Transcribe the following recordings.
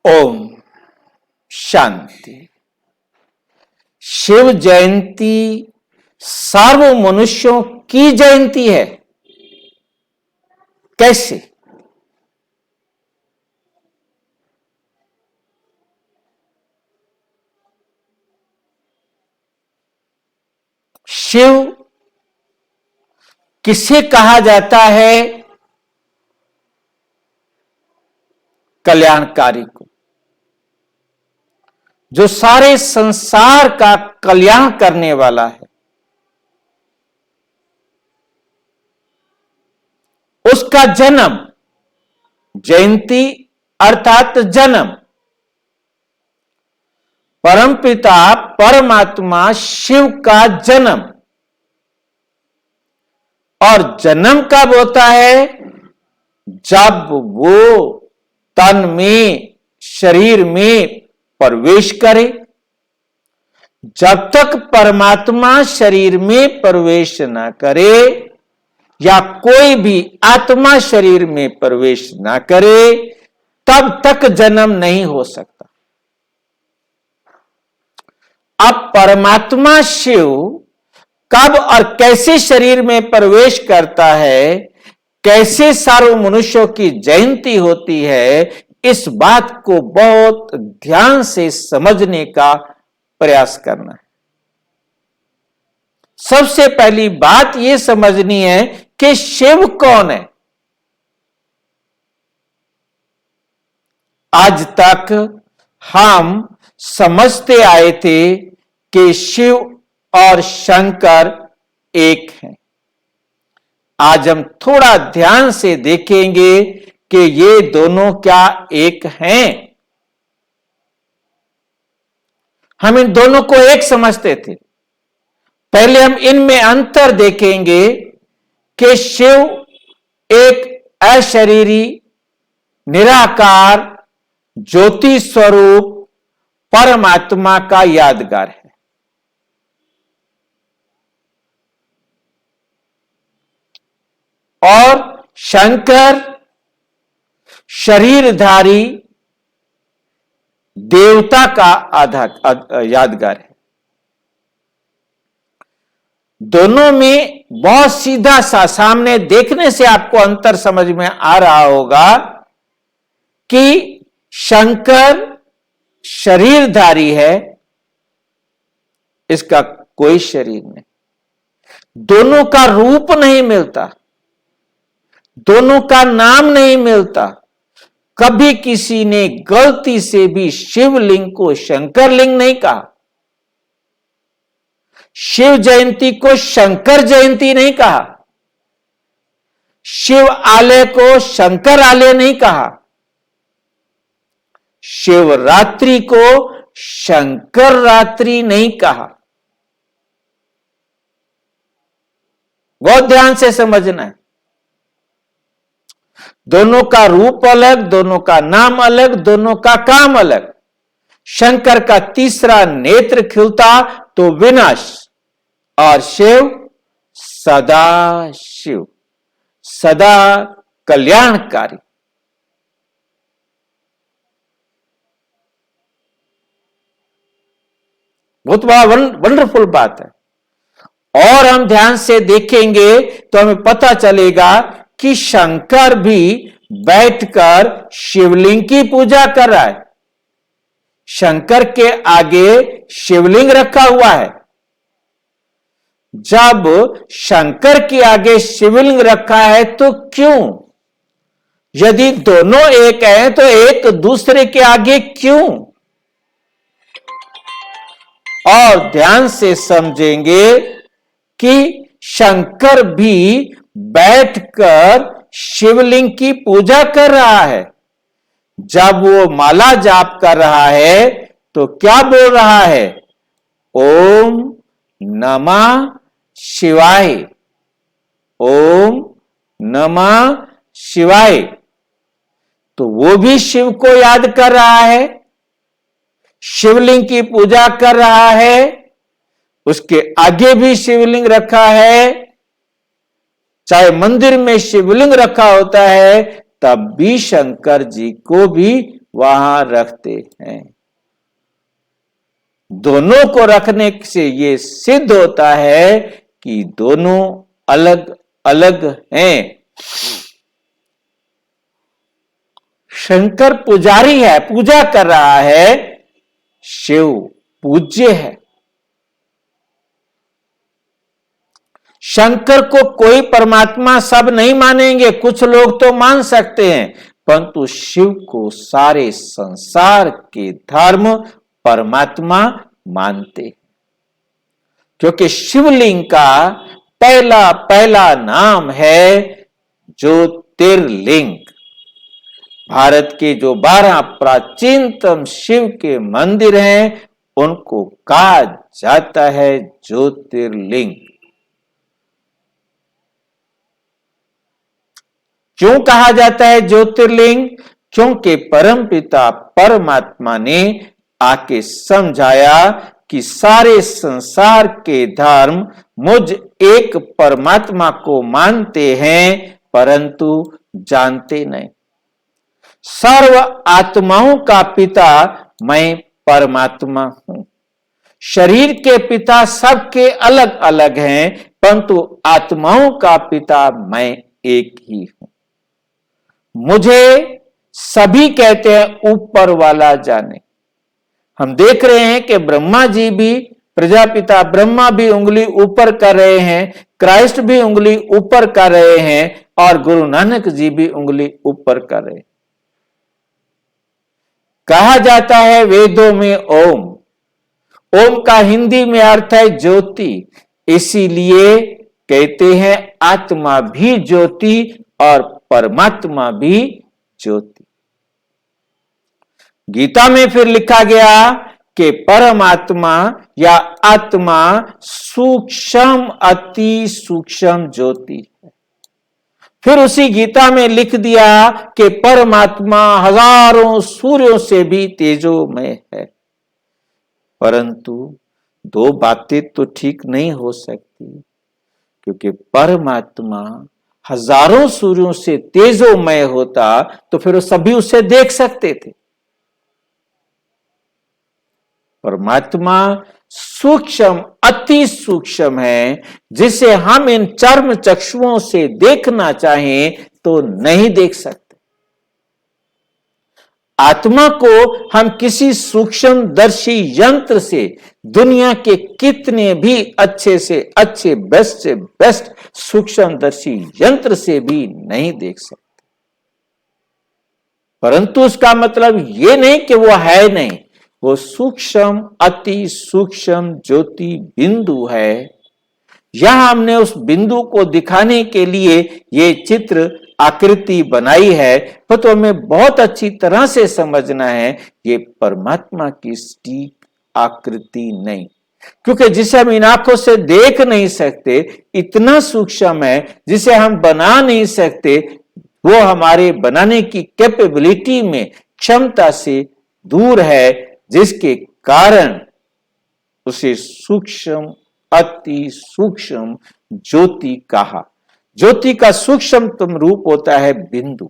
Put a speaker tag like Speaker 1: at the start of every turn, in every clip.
Speaker 1: ओम शांति। शिव जयंती सर्व मनुष्यों की जयंती है। कैसे? शिव किसे कहा जाता है? कल्याणकारी को, जो सारे संसार का कल्याण करने वाला है। उसका जन्म, जयंती अर्थात जन्म, परमपिता परमात्मा शिव का जन्म। और जन्म कब होता है? जब वो तन में, शरीर में प्रवेश करे। जब तक परमात्मा शरीर में प्रवेश न करे या कोई भी आत्मा शरीर में प्रवेश न करे, तब तक जन्म नहीं हो सकता। अब परमात्मा शिव कब और कैसे शरीर में प्रवेश करता है, कैसे सर्व मनुष्यों की जयंती होती है, इस बात को बहुत ध्यान से समझने का प्रयास करना है। सबसे पहली बात यह समझनी है कि शिव कौन है। आज तक हम समझते आए थे कि शिव और शंकर एक हैं। आज हम थोड़ा ध्यान से देखेंगे कि ये दोनों क्या एक हैं। हम इन दोनों को एक समझते थे। पहले हम इनमें अंतर देखेंगे कि शिव एक अशरीरी, निराकार, ज्योति स्वरूप परमात्मा का यादगार है। और शंकर शरीरधारी देवता का यादगार है। दोनों में बहुत सीधा सा, सामने देखने से आपको अंतर समझ में आ रहा होगा कि शंकर शरीरधारी है, इसका कोई शरीर नहीं। दोनों का रूप नहीं मिलता, दोनों का नाम नहीं मिलता। कभी किसी ने गलती से भी शिवलिंग को शंकर लिंग नहीं कहा, शिव जयंती को शंकर जयंती नहीं कहा, शिव आलय को शंकर आलय नहीं कहा, शिवरात्रि को शंकर रात्रि नहीं कहा। बहुत ध्यान से समझना है। दोनों का रूप अलग, दोनों का नाम अलग, दोनों का काम अलग। शंकर का तीसरा नेत्र खिलता तो विनाश, और शिव सदा शिव, सदा कल्याणकारी। बहुत बड़ा वंडरफुल बात है। और हम ध्यान से देखेंगे तो हमें पता चलेगा कि शंकर भी बैठकर शिवलिंग की पूजा कर रहा है। शंकर के आगे शिवलिंग रखा हुआ है। जब शंकर के आगे शिवलिंग रखा है तो क्यों? यदि दोनों एक हैं तो एक दूसरे के आगे क्यों? और ध्यान से समझेंगे कि शंकर भी बैठकर शिवलिंग की पूजा कर रहा है। जब वो माला जाप कर रहा है तो क्या बोल रहा है? ओम नमः शिवाय, ओम नमः शिवाय। तो वो भी शिव को याद कर रहा है, शिवलिंग की पूजा कर रहा है। उसके आगे भी शिवलिंग रखा है। चाहे मंदिर में शिवलिंग रखा होता है, तब भी शंकर जी को भी वहां रखते हैं। दोनों को रखने से ये सिद्ध होता है कि दोनों अलग अलग हैं। शंकर पुजारी है, पूजा कर रहा है, शिव पूज्य है। शंकर को कोई परमात्मा सब नहीं मानेंगे, कुछ लोग तो मान सकते हैं, परंतु शिव को सारे संसार के धर्म परमात्मा मानते, क्योंकि शिवलिंग का पहला पहला नाम है ज्योतिर्लिंग। भारत के जो 12 प्राचीनतम शिव के मंदिर हैं, उनको कहा जाता है ज्योतिर्लिंग। क्यों कहा जाता है ज्योतिर्लिंग? क्योंकि परमपिता परमात्मा ने आके समझाया कि सारे संसार के धर्म मुझ एक परमात्मा को मानते हैं, परंतु जानते नहीं। सर्व आत्माओं का पिता मैं परमात्मा हूं। शरीर के पिता सबके अलग अलग हैं, परंतु आत्माओं का पिता मैं एक ही हूं। मुझे सभी कहते हैं ऊपर वाला जाने। हम देख रहे हैं कि ब्रह्मा जी भी, प्रजापिता ब्रह्मा भी उंगली ऊपर कर रहे हैं, क्राइस्ट भी उंगली ऊपर कर रहे हैं, और गुरु नानक जी भी उंगली ऊपर कर रहे हैं। कहा जाता है वेदों में ओम, ओम का हिंदी में अर्थ है ज्योति, इसीलिए कहते हैं आत्मा भी ज्योति और परमात्मा भी ज्योति। गीता में फिर लिखा गया कि परमात्मा या आत्मा सूक्ष्म अति सूक्ष्म ज्योति है। फिर उसी गीता में लिख दिया कि परमात्मा हजारों सूर्यों से भी तेजोमय है। परंतु दो बातें तो ठीक नहीं हो सकती, क्योंकि परमात्मा हजारों सूर्यों से तेजोमय होता तो फिर वो सभी उसे देख सकते थे। परमात्मा सूक्ष्म अति सूक्ष्म है, जिसे हम इन चर्म चक्षुओं से देखना चाहें तो नहीं देख सकते। आत्मा को हम किसी सूक्ष्मदर्शी यंत्र से दुनिया के कितने भी अच्छे से अच्छे, बेस्ट से बेस्ट सूक्ष्मदर्शी यंत्र से भी नहीं देख सकते। परंतु उसका मतलब यह नहीं कि वो है नहीं, वो सूक्ष्म अति सूक्ष्म ज्योति बिंदु है। यहां हमने उस बिंदु को दिखाने के लिए ये चित्र आकृति बनाई है, तो हमें बहुत अच्छी तरह से समझना है ये परमात्मा की सटीक आकृति नहीं, क्योंकि जिसे हम इन आंखों से देख नहीं सकते, इतना सूक्ष्म है जिसे हम बना नहीं सकते, वो हमारे बनाने की कैपेबिलिटी में, क्षमता से दूर है, जिसके कारण उसे सूक्ष्म अति सूक्ष्म ज्योति कहा। ज्योति का सूक्ष्मतम रूप होता है बिंदु,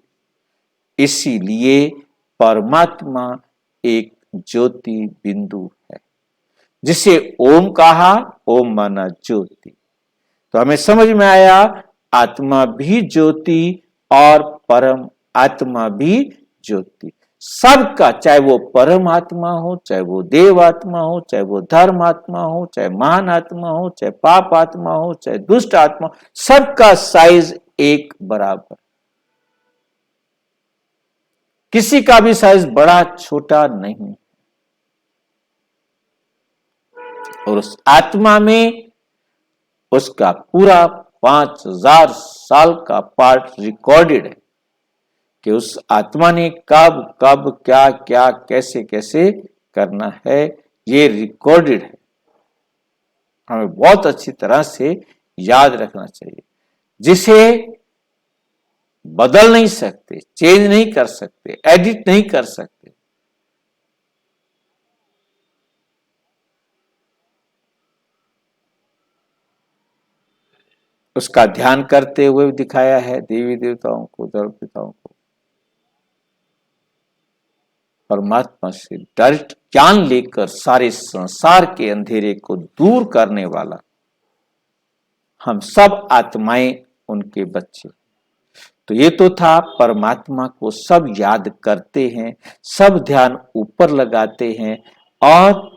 Speaker 1: इसीलिए परमात्मा एक ज्योति बिंदु है, जिसे ओम कहा। ओम माना ज्योति। तो हमें समझ में आया आत्मा भी ज्योति और परम आत्मा भी ज्योति। सबका, चाहे वो परम आत्मा हो, चाहे वो देव आत्मा हो, चाहे वो धर्म आत्मा हो, चाहे महान आत्मा हो, चाहे पाप आत्मा हो, चाहे दुष्ट आत्मा, सबका साइज एक बराबर। किसी का भी साइज बड़ा छोटा नहीं। और उस आत्मा में उसका पूरा 5000 साल का पार्ट रिकॉर्डेड है कि उस आत्मा ने कब कब क्या क्या कैसे कैसे करना है, ये रिकॉर्डेड है। हमें बहुत अच्छी तरह से याद रखना चाहिए, जिसे बदल नहीं सकते, चेंज नहीं कर सकते, एडिट नहीं कर सकते। उसका ध्यान करते हुए दिखाया है देवी देवताओं को, धर्म पिताओं को। परमात्मा से डायरेक्ट ज्ञान लेकर सारे संसार के अंधेरे को दूर करने वाला। हम सब आत्माएं उनके बच्चे। तो ये तो था परमात्मा को सब याद करते हैं, सब ध्यान ऊपर लगाते हैं। और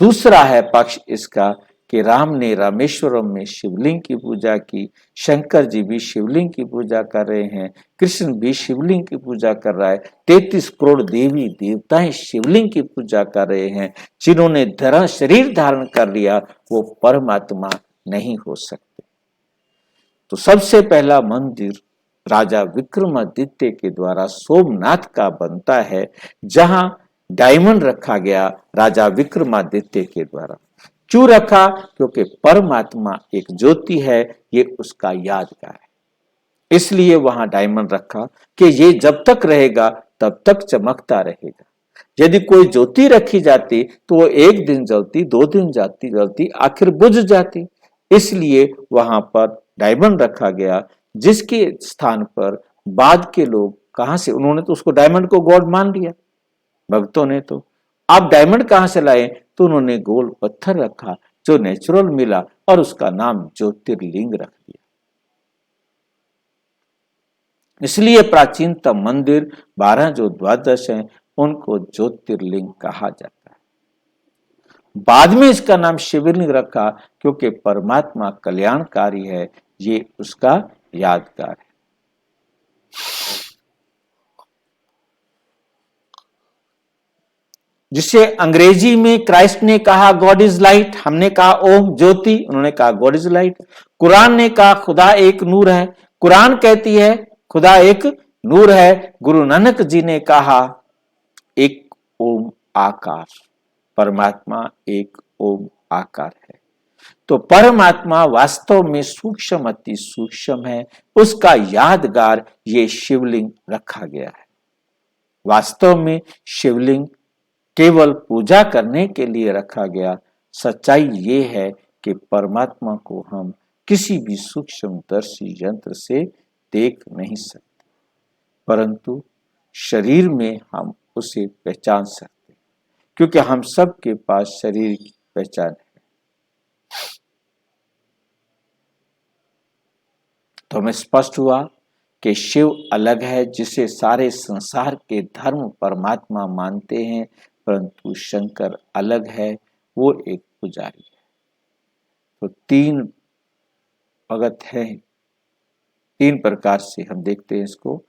Speaker 1: दूसरा है पक्ष इसका कि राम ने रामेश्वरम में शिवलिंग की पूजा की, शंकर जी भी शिवलिंग की पूजा कर रहे हैं, कृष्ण भी शिवलिंग की पूजा कर रहा है, 33 करोड़ देवी देवताएं शिवलिंग की पूजा कर रहे हैं। जिन्होंने शरीर धारण कर लिया वो परमात्मा नहीं हो सकते। तो सबसे पहला मंदिर राजा विक्रमादित्य के द्वारा सोमनाथ का बनता है, जहां डायमंड रखा गया राजा विक्रमादित्य के द्वारा। क्यों रखा? क्योंकि परमात्मा एक ज्योति है, ये उसका यादगार है, इसलिए वहां डायमंड रखा कि ये जब तक रहेगा तब तक चमकता रहेगा। यदि कोई ज्योति रखी जाती तो वो एक दिन जलती, 2 दिन जलती, आखिर बुझ जाती। इसलिए वहां पर डायमंड रखा गया, जिसके स्थान पर बाद के लोग कहां से, उन्होंने तो उसको डायमंड को गॉड मान लिया भक्तों ने। तो आप डायमंड कहां से लाए? तो उन्होंने गोल पत्थर रखा जो नेचुरल मिला और उसका नाम ज्योतिर्लिंग रख दिया। इसलिए प्राचीनतम मंदिर 12 जो द्वादश हैं उनको ज्योतिर्लिंग कहा जाता है। बाद में इसका नाम शिवलिंग रखा क्योंकि परमात्मा कल्याणकारी है, ये उसका यादगार है। जिसे अंग्रेजी में क्राइस्ट ने कहा गॉड इज लाइट, हमने कहा ओम ज्योति, उन्होंने कहा गॉड इज लाइट। कुरान ने कहा खुदा एक नूर है, कुरान कहती है खुदा एक नूर है। गुरु नानक जी ने कहा एक ओम आकार, परमात्मा एक ओम आकार है। तो परमात्मा वास्तव में सूक्ष्म, अति सूक्ष्म है, उसका यादगार ये शिवलिंग रखा गया है। वास्तव में शिवलिंग केवल पूजा करने के लिए रखा गया। सच्चाई ये है कि परमात्मा को हम किसी भी सूक्ष्मदर्शी यंत्र से देख नहीं सकते, परंतु शरीर में हम उसे पहचान सकते हैं, क्योंकि हम सब के पास शरीर की पहचान है। तो हमें स्पष्ट हुआ कि शिव अलग है, जिसे सारे संसार के धर्म परमात्मा मानते हैं, परंतु शंकर अलग है, वो एक पुजारी है। तो 3 भगत है, 3 प्रकार से हम देखते हैं इसको।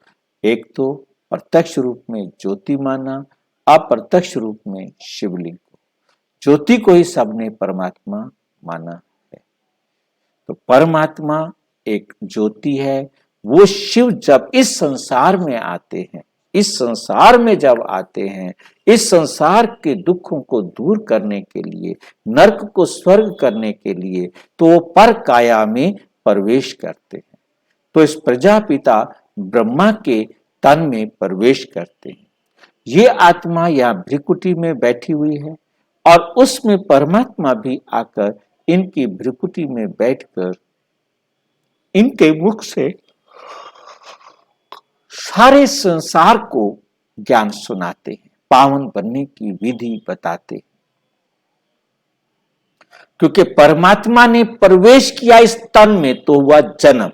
Speaker 1: एक तो प्रत्यक्ष रूप में ज्योति माना, अप्रत्यक्ष रूप में शिवलिंग को। ज्योति को ही सबने परमात्मा माना है। तो परमात्मा एक ज्योति है। वो शिव जब इस संसार में आते हैं, इस संसार में जब आते हैं, इस संसार के दुखों को दूर करने के लिए, नरक को स्वर्ग करने के लिए, तो वो पर काया में प्रवेश करते हैं। तो इस प्रजापिता ब्रह्मा के तन में प्रवेश करते हैं। ये आत्मा यहाँ भ्रिकुटी में बैठी हुई है और उसमें परमात्मा भी आकर इनकी भ्रिकुटी में बैठकर इनके मुख से सारे संसार को ज्ञान सुनाते हैं, पावन बनने की विधि बताते हैं। क्योंकि परमात्मा ने प्रवेश किया इस तन में तो हुआ जन्म,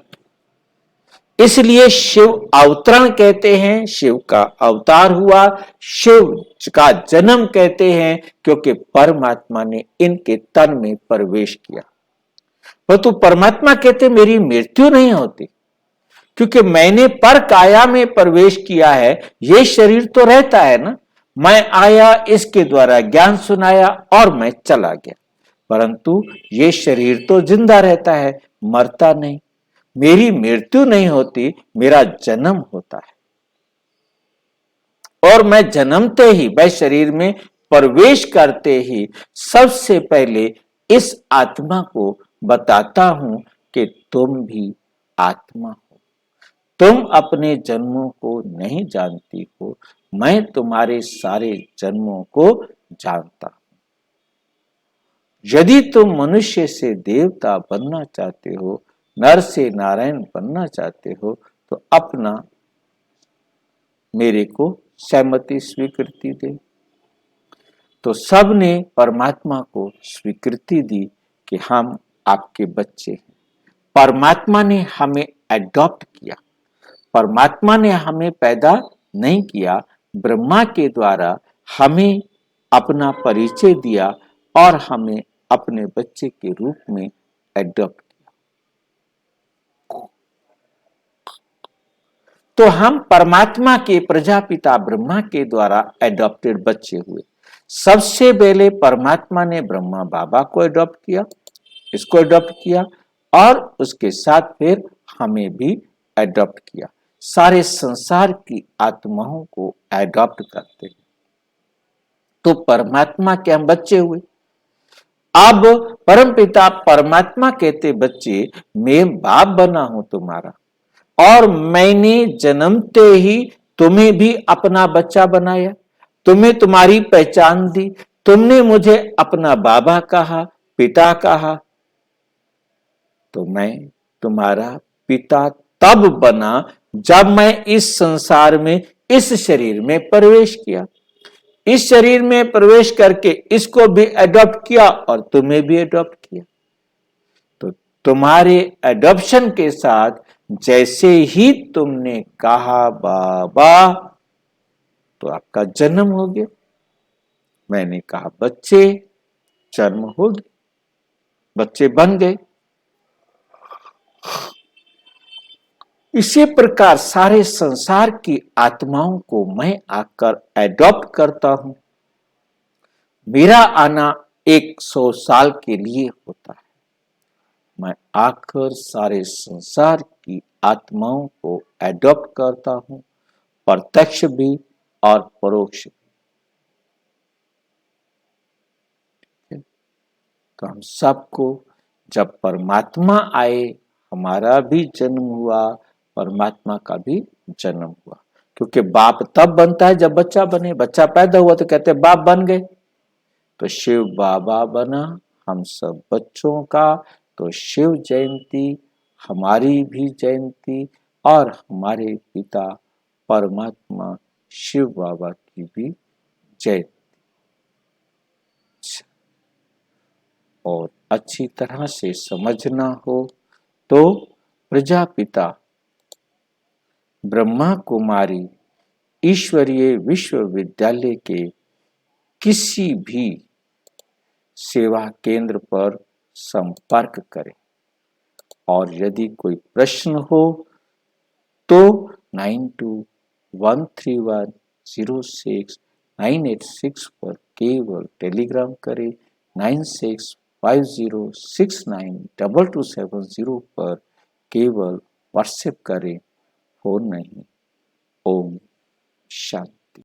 Speaker 1: इसलिए शिव अवतरण कहते हैं, शिव का अवतार हुआ। शिव का जन्म कहते हैं क्योंकि परमात्मा ने इनके तन में प्रवेश किया। परंतु परमात्मा कहते मेरी मृत्यु नहीं होती, क्योंकि मैंने पर काया में प्रवेश किया है। ये शरीर तो रहता है ना, मैं आया, इसके द्वारा ज्ञान सुनाया और मैं चला गया, परंतु ये शरीर तो जिंदा रहता है, मरता नहीं। मेरी मृत्यु नहीं होती, मेरा जन्म होता है। और मैं जन्मते ही, मैं शरीर में प्रवेश करते ही सबसे पहले इस आत्मा को बताता हूं कि तुम भी आत्मा हो, तुम अपने जन्मों को नहीं जानती हो, मैं तुम्हारे सारे जन्मों को जानता हूं। यदि तुम मनुष्य से देवता बनना चाहते हो, नर से नारायण बनना चाहते हो, तो अपना मेरे को सहमति स्वीकृति दे। तो सब ने परमात्मा को स्वीकृति दी कि हम आपके बच्चे हैं। परमात्मा ने हमें एडॉप्ट किया। परमात्मा ने हमें पैदा नहीं किया, ब्रह्मा के द्वारा हमें अपना परिचय दिया और हमें अपने बच्चे के रूप में एडॉप्ट किया। तो हम परमात्मा के प्रजापिता ब्रह्मा के द्वारा एडॉप्टेड बच्चे हुए। सबसे पहले परमात्मा ने ब्रह्मा बाबा को एडॉप्ट किया, इसको एडॉप्ट किया, और उसके साथ फिर हमें भी एडॉप्ट किया। सारे संसार की आत्माओं को एडॉप्ट करते हैं। तो परमात्मा के हम बच्चे हुए। अब परमपिता परमात्मा कहते, बच्चे मैं बाप बना हूं तुम्हारा, और मैंने जन्मते ही तुम्हें भी अपना बच्चा बनाया, तुम्हें तुम्हारी पहचान दी, तुमने मुझे अपना बाबा कहा, पिता कहा, तो मैं तुम्हारा पिता तब बना जब मैं इस संसार में, इस शरीर में प्रवेश किया। इस शरीर में प्रवेश करके इसको भी एडॉप्ट किया और तुम्हें भी एडॉप्ट किया। तो तुम्हारे एडॉप्शन के साथ जैसे ही तुमने कहा बाबा, तो आपका जन्म हो गया। मैंने कहा बच्चे, जन्म हो गया, बच्चे बन गए। इसी प्रकार सारे संसार की आत्माओं को मैं आकर एडॉप्ट करता हूं। मेरा आना 100 साल के लिए होता है। मैं आकर सारे संसार की आत्माओं को एडॉप्ट करता हूं, प्रत्यक्ष भी और परोक्ष भी। तो हम सबको जब परमात्मा आए, हमारा भी जन्म हुआ, परमात्मा का भी जन्म हुआ। क्योंकि बाप तब बनता है जब बच्चा बने। बच्चा पैदा हुआ तो कहते बाप बन गए। तो शिव बाबा बना हम सब बच्चों का। तो शिव जयंती हमारी भी जयंती, और हमारे पिता परमात्मा शिव बाबा की भी जयंती। और अच्छी तरह से समझना हो तो प्रजापिता ब्रह्मा कुमारी ईश्वरीय विश्वविद्यालय के किसी भी सेवा केंद्र पर संपर्क करें। और यदि कोई प्रश्न हो तो 9213106986 पर केवल टेलीग्राम करें। 9650692270 पर केवल व्हाट्सएप करें, फोन नहीं। ओम शांति।